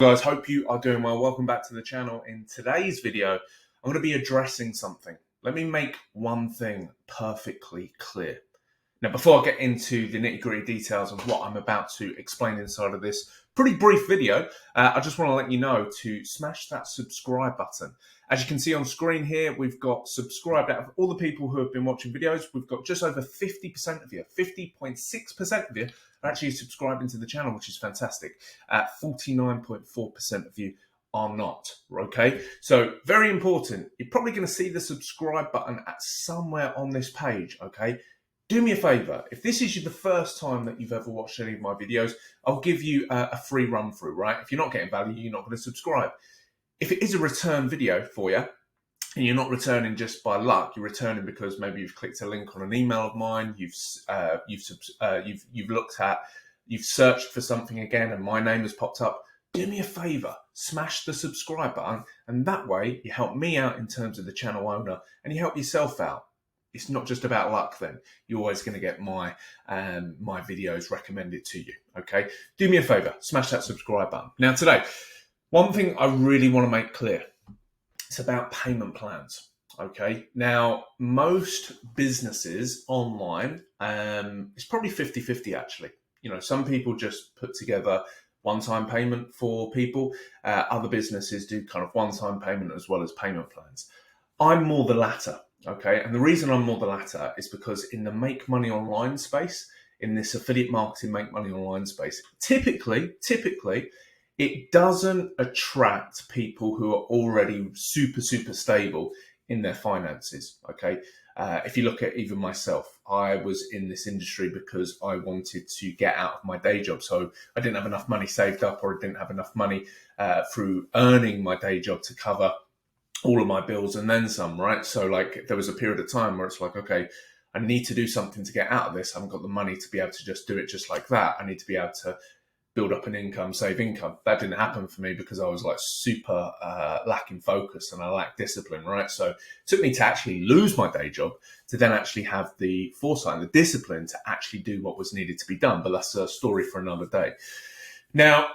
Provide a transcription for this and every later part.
Guys, hope you are doing well. Welcome back to the channel. In today's video, I'm going to be addressing something. Let me make one thing perfectly clear. Now, before I get into the nitty-gritty details of what I'm about to explain inside of this pretty brief video, I just want to let you know to smash that subscribe button. As you can see on screen here, we've got subscribed. Out of all the people who have been watching videos, we've got just over 50% of you, 50.6% of you are actually subscribing to the channel, which is fantastic. 49.4% of you are not, okay? So very important. You're probably going to see the subscribe button at somewhere on this page, okay? Do me a favor. If this is the first time that you've ever watched any of my videos, I'll give you a free run through, right? If you're not getting value, you're not going to subscribe. If it is a return video for you, and you're not returning just by luck, you're returning because maybe you've clicked a link on an email of mine, you've looked at, you've searched for something again, and my name has popped up. Do me a favor, smash the subscribe button, and that way you help me out in terms of the channel owner, and you help yourself out. It's not just about luck then. You're always going to get my videos recommended to you, okay? Do me a favor, smash that subscribe button. Now today, one thing I really want to make clear, it's about payment plans, okay? Now, most businesses online, it's probably 50-50 actually. You know, some people just put together one-time payment for people. Other businesses do kind of one-time payment as well as payment plans. I'm more the latter. Okay, and the reason I'm more the latter is because in the make money online space, in this affiliate marketing make money online space, typically, it doesn't attract people who are already super stable in their finances. Okay, if you look at even myself, I was in this industry because I wanted to get out of my day job. So I didn't have enough money saved up, or I didn't have enough money through earning my day job to cover all of my bills and then some, right? So like there was a period of time where it's like, okay, I need to do something to get out of this. I haven't got the money to be able to just do it just like that. I need to be able to build up an income, save income. That didn't happen for me because I was like super lacking focus and I lacked discipline, right? So it took me to actually lose my day job to then actually have the foresight and the discipline to actually do what was needed to be done. But that's a story for another day. Now,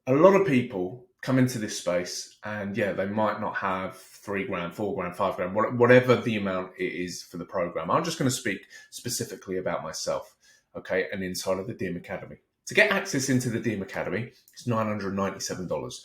a lot of people come into this space and yeah, they might not have 3 grand, 4 grand, 5 grand, whatever the amount it is for the program. I'm just going to speak specifically about myself, okay, and inside of the DM Academy. To get access into the DM Academy, it's $997.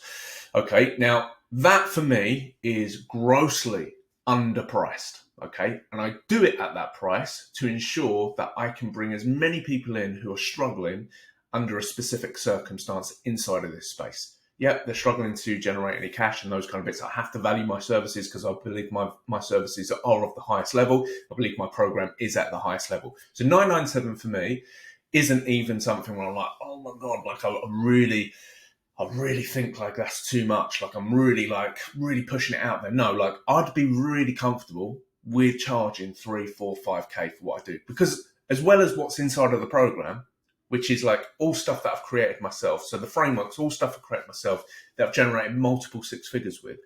Okay, now that for me is grossly underpriced, okay, and I do it at that price to ensure that I can bring as many people in who are struggling under a specific circumstance inside of this space. Yep, they're struggling to generate any cash and those kind of bits. I have to value my services because I believe my services are of the highest level. I believe my program is at the highest level. So 997 for me isn't even something where I'm like, oh my God, like I really think like that's too much. Like I'm really pushing it out there. No, like I'd be really comfortable with charging 3, 4, 5K for what I do, because as well as what's inside of the program, which is like all stuff that I've created myself. So the frameworks, all stuff I've created myself that I've generated multiple 6 figures with.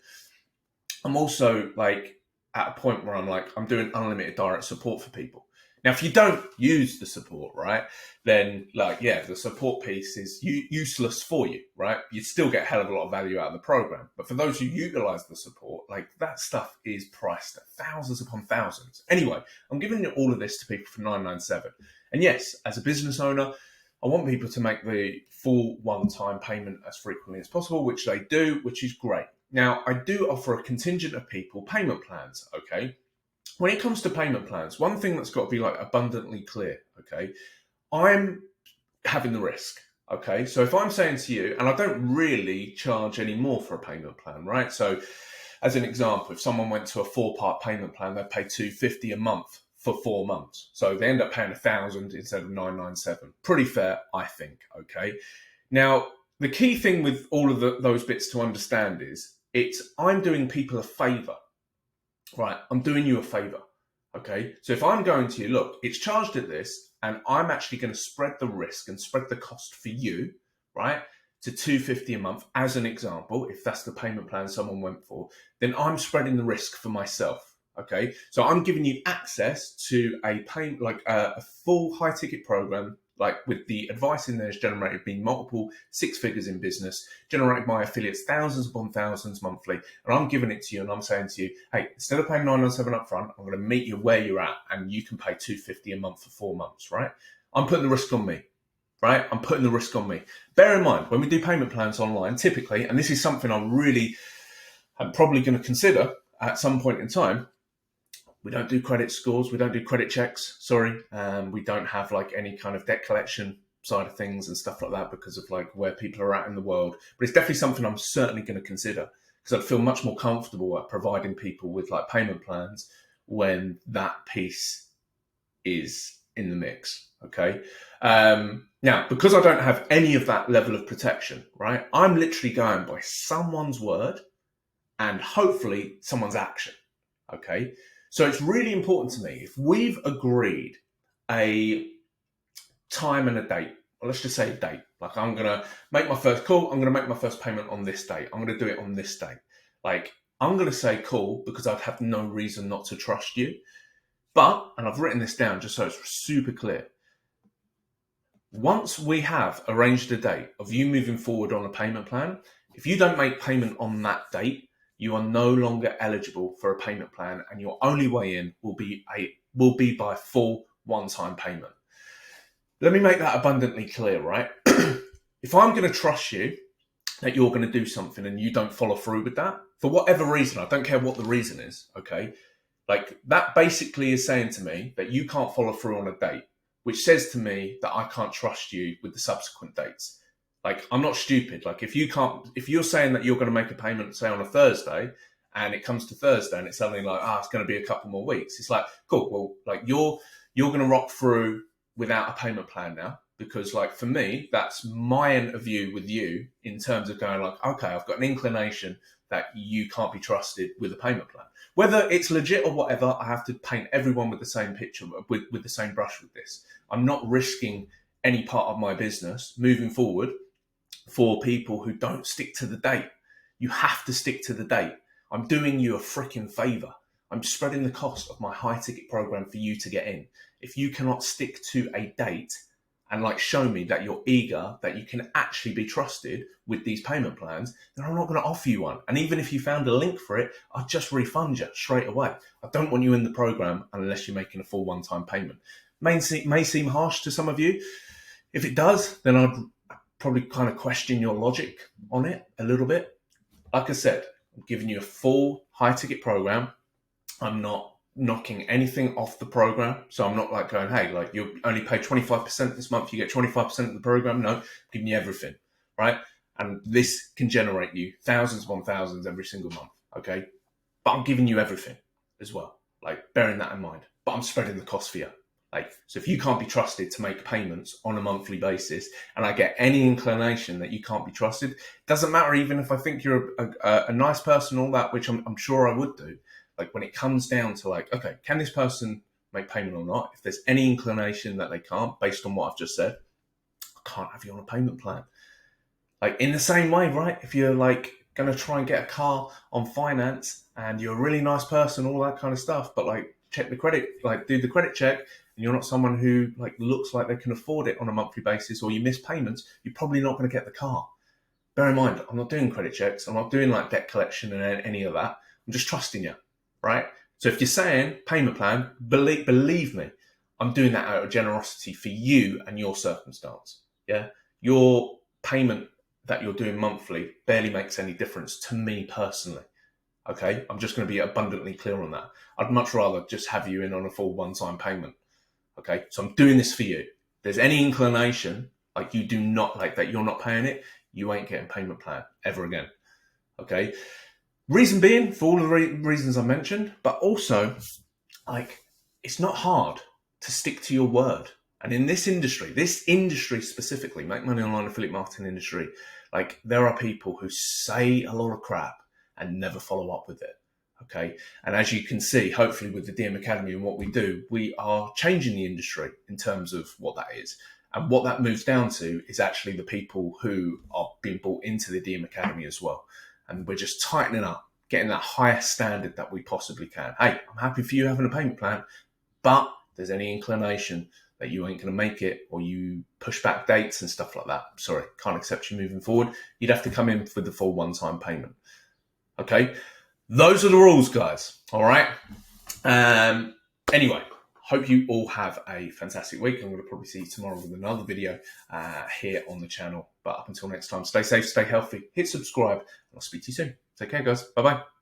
I'm also like at a point where I'm doing unlimited direct support for people. Now, if you don't use the support, right, then like, yeah, the support piece is useless for you, right? You'd still get a hell of a lot of value out of the program. But for those who utilize the support, like that stuff is priced at thousands upon thousands. Anyway, I'm giving all of this to people for $997. And yes, as a business owner, I want people to make the full one-time payment as frequently as possible, which they do, which is great. Now, I do offer a contingent of people payment plans, okay? When it comes to payment plans, one thing that's got to be like abundantly clear, okay? I'm having the risk, okay? So if I'm saying to you, and I don't really charge any more for a payment plan, right? So as an example, if someone went to a 4-part payment plan, they'd pay $250 a month for 4 months. So they end up paying $1,000 instead of $997. Pretty fair, I think, okay? Now, the key thing with all of those bits to understand is I'm doing people a favor, right? I'm doing you a favor, okay? So if I'm going to you, look, it's charged at this, and I'm actually going to spread the risk and spread the cost for you, right, to $250 a month, as an example, if that's the payment plan someone went for, then I'm spreading the risk for myself. Okay, so I'm giving you access to a full high ticket program like with the advice in there has generated me multiple six figures in business, generated my affiliates thousands upon thousands monthly. And I'm giving it to you and I'm saying to you, hey, instead of paying 997 up front, I'm going to meet you where you're at and you can pay 250 a month for 4 months, right? I'm putting the risk on me. Right? I'm putting the risk on me. Bear in mind, when we do payment plans online, typically, and this is something I'm probably going to consider at some point in time, we don't do credit scores. We don't do credit checks. Sorry. We don't have like any kind of debt collection side of things and stuff like that because of like where people are at in the world. But it's definitely something I'm certainly going to consider because I feel much more comfortable at providing people with like payment plans when that piece is in the mix. Okay. Now, because I don't have any of that level of protection, right, I'm literally going by someone's word and hopefully someone's action. Okay. So it's really important to me if we've agreed a time and a date, or let's just say a date, like I'm going to make my first call, I'm going to make my first payment on this date, I'm going to do it on this date. Like I'm going to say cool because I'd have no reason not to trust you. But, and I've written this down just so it's super clear, once we have arranged a date of you moving forward on a payment plan, if you don't make payment on that date, you are no longer eligible for a payment plan and your only way in will be by full one-time payment. Let me make that abundantly clear, right? If I'm going to trust you that you're going to do something and you don't follow through with that, for whatever reason, I don't care what the reason is, okay? Like that basically is saying to me that you can't follow through on a date, which says to me that I can't trust you with the subsequent dates. Like I'm not stupid. Like if you're saying that you're going to make a payment, say on a Thursday, and it comes to Thursday and it's suddenly like, it's going to be a couple more weeks. It's like, cool. Well, like you're going to rock through without a payment plan now, because like for me, that's my interview with you in terms of going like, okay, I've got an inclination that you can't be trusted with a payment plan. Whether it's legit or whatever, I have to paint everyone with the same picture, with the same brush with this. I'm not risking any part of my business moving forward for people who don't stick to the date. You have to stick to the date. I'm doing you a freaking favor. I'm spreading the cost of my high ticket program for you to get in. If you cannot stick to a date and like show me that you're eager, that you can actually be trusted with these payment plans, then I'm not going to offer you one. And even if you found a link for it, I'll just refund you straight away. I don't want you in the program unless you're making a full one-time payment. May seem harsh to some of you. If it does, then I'd probably kind of question your logic on it a little bit. Like I said, I'm giving you a full high ticket program. I'm not knocking anything off the program. So I'm not like going, hey, like you only pay 25% this month, you get 25% of the program. No, I'm giving you everything, right? And this can generate you thousands upon thousands every single month, okay? But I'm giving you everything as well, like bearing that in mind. But I'm spreading the cost for you. Like, so if you can't be trusted to make payments on a monthly basis and I get any inclination that you can't be trusted, doesn't matter even if I think you're a nice person, all that, which I'm sure I would do. Like when it comes down to like, okay, can this person make payment or not? If there's any inclination that they can't, based on what I've just said, I can't have you on a payment plan. Like in the same way, right? If you're like going to try and get a car on finance and you're a really nice person, all that kind of stuff, but like check the credit, like do the credit check, and you're not someone who like looks like they can afford it on a monthly basis, or you miss payments, you're probably not going to get the car. Bear in mind, I'm not doing credit checks. I'm not doing like debt collection and any of that. I'm just trusting you. Right? So if you're saying payment plan, believe me, I'm doing that out of generosity for you and your circumstance. Yeah. Your payment that you're doing monthly barely makes any difference to me personally. Okay. I'm just going to be abundantly clear on that. I'd much rather just have you in on a full one-time payment. Okay. So I'm doing this for you. If there's any inclination, like you do not like that, you're not paying it, you ain't getting payment plan ever again. Okay. Reason being, for all the reasons I mentioned, but also, like, it's not hard to stick to your word. And in this industry specifically, make money online affiliate marketing industry, like, there are people who say a lot of crap and never follow up with it. Okay. And as you can see, hopefully with the DM Academy and what we do, we are changing the industry in terms of what that is. And what that moves down to is actually the people who are being brought into the DM Academy as well. And we're just tightening up, getting that highest standard that we possibly can. Hey, I'm happy for you having a payment plan, but if there's any inclination that you ain't going to make it, or you push back dates and stuff like that, sorry, can't accept you moving forward, you'd have to come in for the full one-time payment. Okay, those are the rules, guys. All right. Anyway, hope you all have a fantastic week. I'm going to probably see you tomorrow with another video here on the channel. But up until next time, stay safe, stay healthy, hit subscribe, and I'll speak to you soon. Take care, guys. Bye-bye.